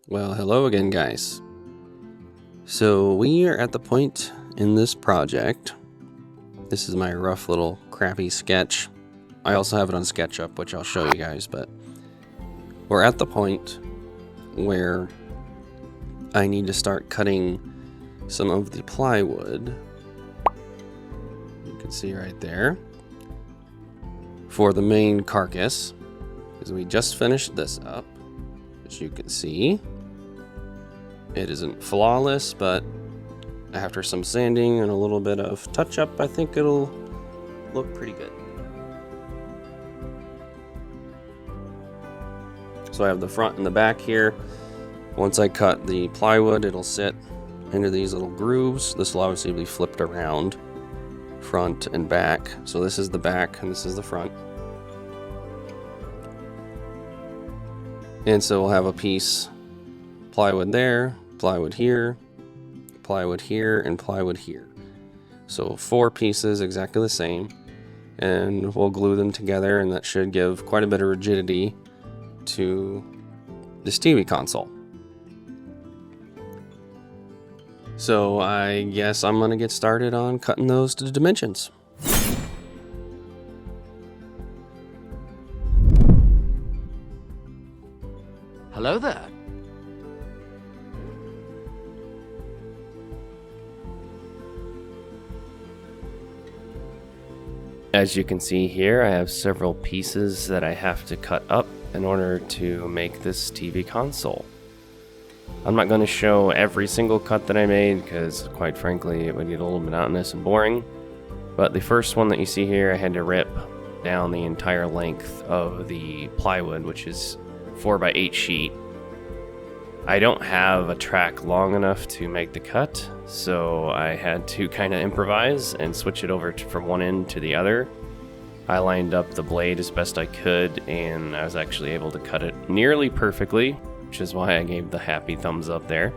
Well, hello again, guys. So we are at the point in this project. This is my rough little crappy sketch. I also have it on SketchUp, which I'll show you guys, but we're at the point where I need to start cutting some of the plywood. You can see right there for the main carcass, because we just finished this up, as you can see. It isn't flawless, but after some sanding and a little bit of touch-up, I think it'll look pretty good. So I have the front and the back here. Once I cut the plywood, it'll sit into these little grooves. This will obviously be flipped around, front and back. So this is the back and this is the front. And so we'll have a piece plywood there, plywood here, and plywood here. So 4 pieces exactly the same, and we'll glue them together, and that should give quite a bit of rigidity to this TV console. So I guess I'm gonna get started on cutting those to the dimensions. Hello there. As you can see here, I have several pieces that I have to cut up in order to make this TV console. I'm not going to show every single cut that I made because, quite frankly, it would get a little monotonous and boring. But the first one that you see here, I had to rip down the entire length of the plywood, which is 4x8 sheet. I don't have a track long enough to make the cut, so I had to kind of improvise and switch it over from one end to the other. I lined up the blade as best I could, and I was actually able to cut it nearly perfectly, which is why I gave the happy thumbs up there.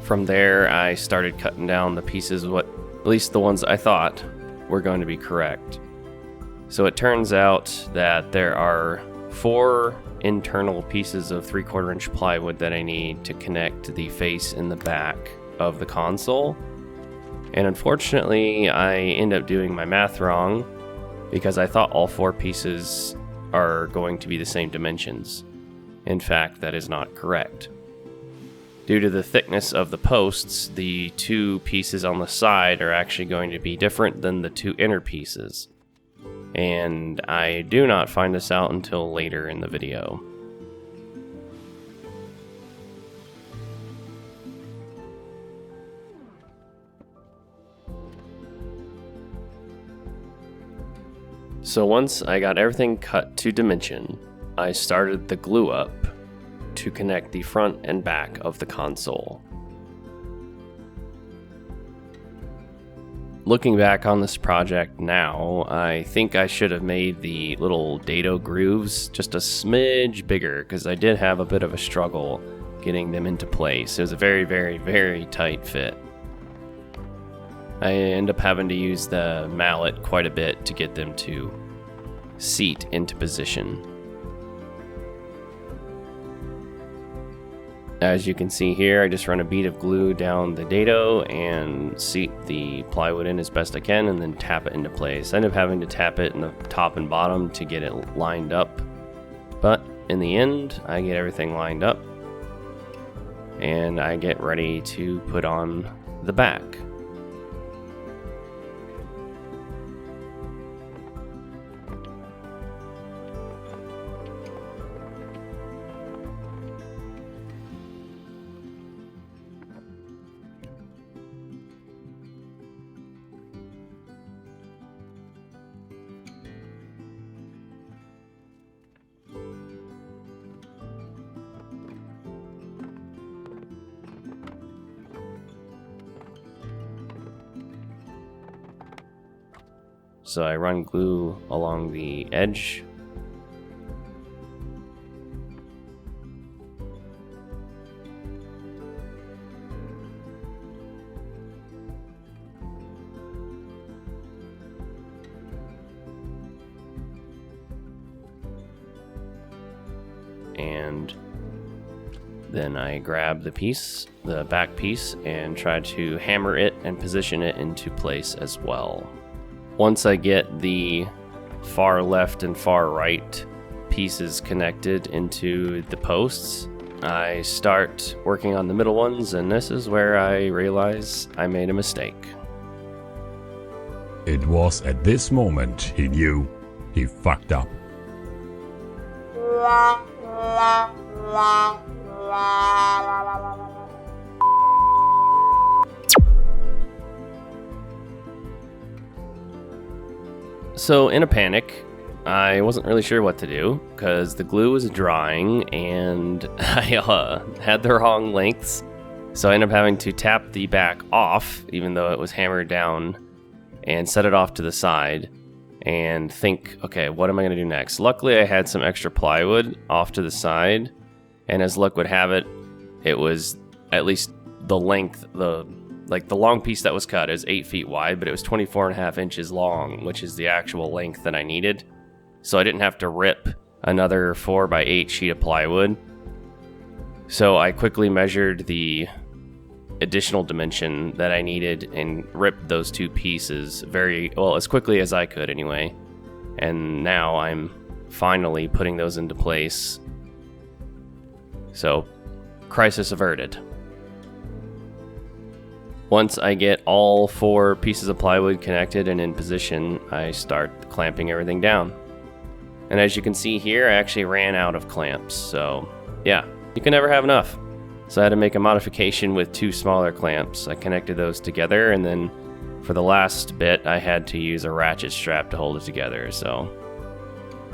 From there, I started cutting down the pieces, at least the ones I thought were going to be correct. So it turns out that there are 4 internal pieces of 3/4 inch plywood that I need to connect the face and the back of the console. And unfortunately, I end up doing my math wrong because I thought all 4 pieces are going to be the same dimensions. In fact, that is not correct. Due to the thickness of the posts, the 2 pieces on the side are actually going to be different than the 2 inner pieces. And I do not find this out until later in the video. So once I got everything cut to dimension, I started the glue up to connect the front and back of the console. Looking back on this project now, I think I should have made the little dado grooves just a smidge bigger because I did have a bit of a struggle getting them into place. It was a very, very, very tight fit. I end up having to use the mallet quite a bit to get them to seat into position. As you can see here, I just run a bead of glue down the dado and seat the plywood in as best I can and then tap it into place. I end up having to tap it in the top and bottom to get it lined up. But in the end, I get everything lined up and I get ready to put on the back. So I run glue along the edge. and then I grab the back piece, and try to hammer it and position it into place as well. Once I get the far left and far right pieces connected into the posts, I start working on the middle ones, and this is where I realize I made a mistake. It was at this moment he knew he fucked up. So in a panic, I wasn't really sure what to do because the glue was drying and I had the wrong lengths. So I ended up having to tap the back off, even though it was hammered down, and set it off to the side and think, okay, what am I going to do next? Luckily, I had some extra plywood off to the side, and as luck would have it, it was at least the length, the long piece that was cut is 8 feet wide, but it was 24.5 inches long, which is the actual length that I needed. So I didn't have to rip another 4x8 sheet of plywood. So I quickly measured the additional dimension that I needed and ripped those two pieces as quickly as I could anyway. And now I'm finally putting those into place. So, crisis averted. Once I get all 4 pieces of plywood connected and in position, I start clamping everything down. And as you can see here, I actually ran out of clamps. So yeah, you can never have enough. So I had to make a modification with 2 smaller clamps. I connected those together, and then for the last bit, I had to use a ratchet strap to hold it together. So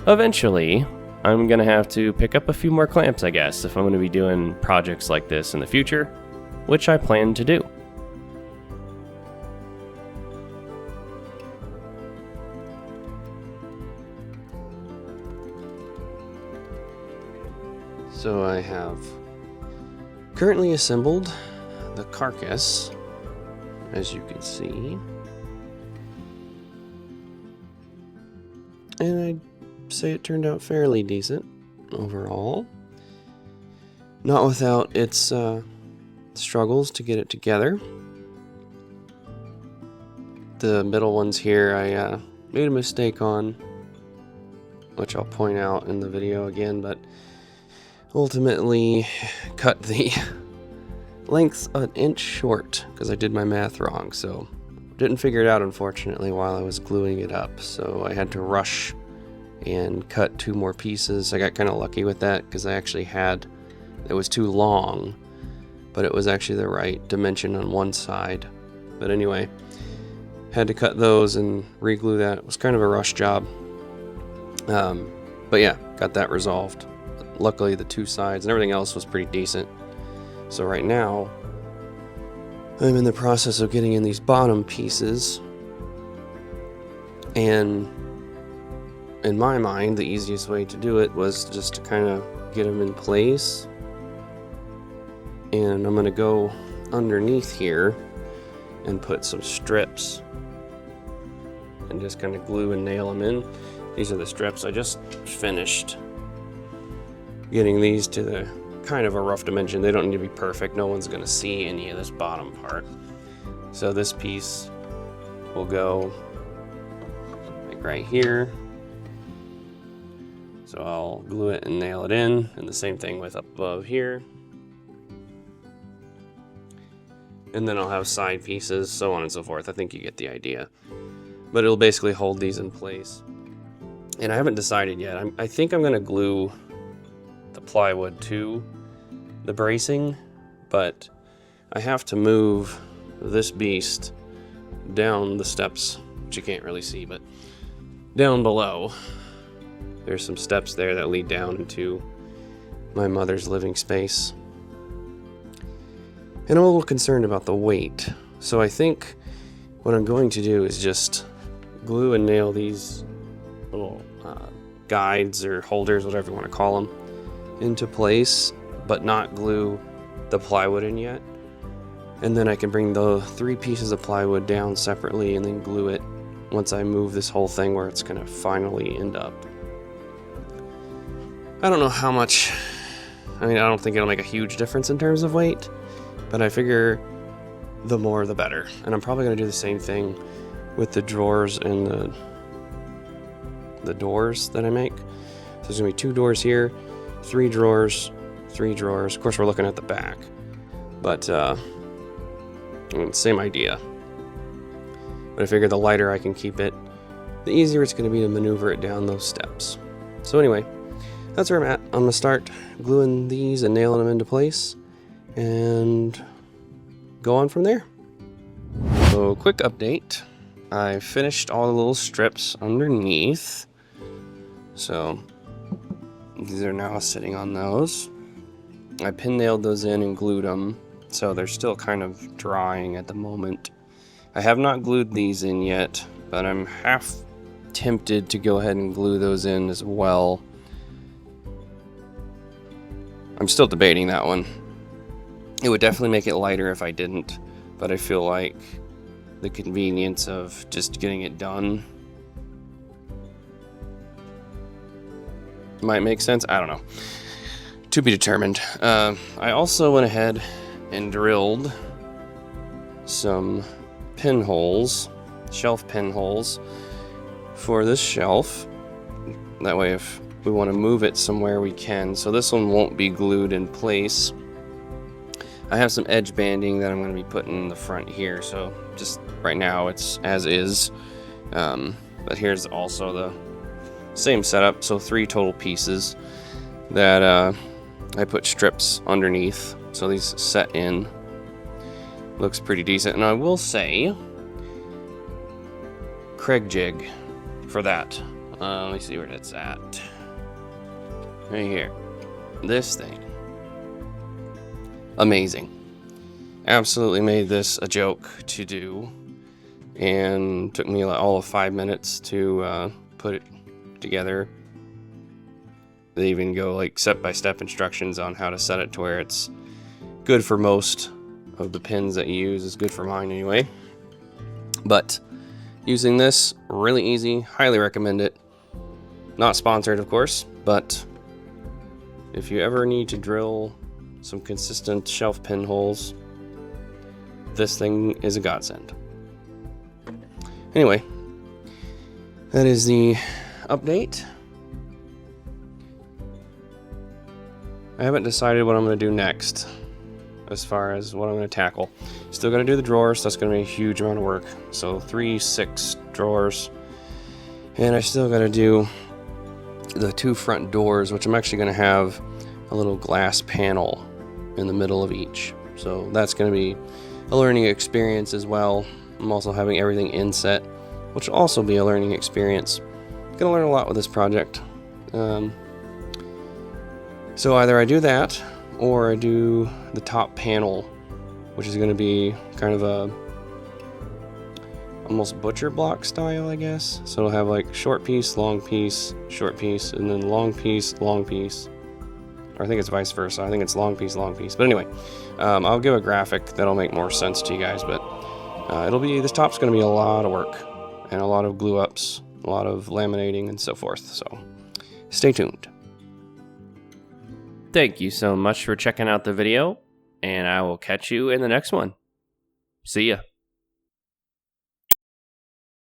eventually, I'm gonna have to pick up a few more clamps, I guess, if I'm gonna be doing projects like this in the future, which I plan to do. So I have currently assembled the carcass, as you can see. And I'd say it turned out fairly decent overall. Not without its struggles to get it together. The middle ones here I made a mistake on, which I'll point out in the video again, but ultimately cut the length an inch short because I did my math wrong, so didn't figure it out unfortunately while I was gluing it up, so I had to rush and cut 2 more pieces. I got kind of lucky with that because I actually had, it was too long, but it was actually the right dimension on one side. But anyway, had to cut those and re-glue that. It was kind of a rush job, but yeah, got that resolved. Luckily the 2 sides and everything else was pretty decent. So right now I'm in the process of getting in these bottom pieces, and in my mind the easiest way to do it was just to kind of get them in place. And I'm going to go underneath here and put some strips and just kind of glue and nail them in. These are the strips I just finished getting these to the kind of a rough dimension. They don't need to be perfect. No one's going to see any of this bottom part. So this piece will go like right here. So I'll glue it and nail it in, and the same thing with up above here. And then I'll have side pieces, so on and so forth. I think you get the idea. But it'll basically hold these in place. And I haven't decided yet. I think I'm going to glue the plywood to the bracing, but I have to move this beast down the steps, which you can't really see, but down below. There's some steps there that lead down into my mother's living space. And I'm a little concerned about the weight. So I think what I'm going to do is just glue and nail these little guides or holders, whatever you want to call them, into place, but not glue the plywood in yet. And then I can bring the 3 pieces of plywood down separately and then glue it once I move this whole thing where it's going to finally end up. I don't know how much I mean, I don't think it'll make a huge difference in terms of weight, but I figure the more the better. And I'm probably going to do the same thing with the drawers and the doors that I make. So there's going to be 2 doors here, 3 drawers, 3 drawers. Of course, we're looking at the back, but same idea. But I figure the lighter I can keep it, the easier it's going to be to maneuver it down those steps. So anyway, that's where I'm at. I'm going to start gluing these and nailing them into place and go on from there. So quick update. I finished all the little strips underneath. So these are now sitting on those. I pin nailed those in and glued them. So they're still kind of drying at the moment. I have not glued these in yet, but I'm half tempted to go ahead and glue those in as well. I'm still debating that one. It would definitely make it lighter if I didn't, but I feel like the convenience of just getting it done might make sense. I don't know. To be determined. I also went ahead and drilled some pinholes, shelf pinholes, for this shelf. That way if we want to move it somewhere we can. So this one won't be glued in place. I have some edge banding that I'm going to be putting in the front here, so just right now it's as is. But here's also the same setup, so 3 total pieces that I put strips underneath, so these set in. Looks pretty decent, and I will say Craig jig for that. Let me see where it's at. Right here. This thing. Amazing. Absolutely made this a joke to do, and took me like all of 5 minutes to put it together. They even go like step-by-step instructions on how to set it to where it's good for most of the pins that you use. Is good for mine anyway. But using this, really easy, highly recommend it. Not sponsored, of course, but if you ever need to drill some consistent shelf pinholes, this thing is a godsend. Anyway, that is the update. I haven't decided what I'm going to do next as far as what I'm going to tackle. Still going to do the drawers. That's going to be a huge amount of work. So 3, 6 drawers. And I still got to do the 2 front doors, which I'm actually going to have a little glass panel in the middle of each. So that's going to be a learning experience as well. I'm also having everything inset, which will also be a learning experience. Going to learn a lot with this project. So either I do that, or I do the top panel, which is going to be kind of a almost butcher block style, I guess. So it'll have like short piece, short piece, and then long piece. Or I think it's vice versa. I think it's long piece. But anyway, I'll give a graphic that'll make more sense to you guys. But this top's going to be a lot of work and a lot of glue ups, a lot of laminating and so forth. So stay tuned. Thank you so much for checking out the video, and I will catch you in the next one. See ya.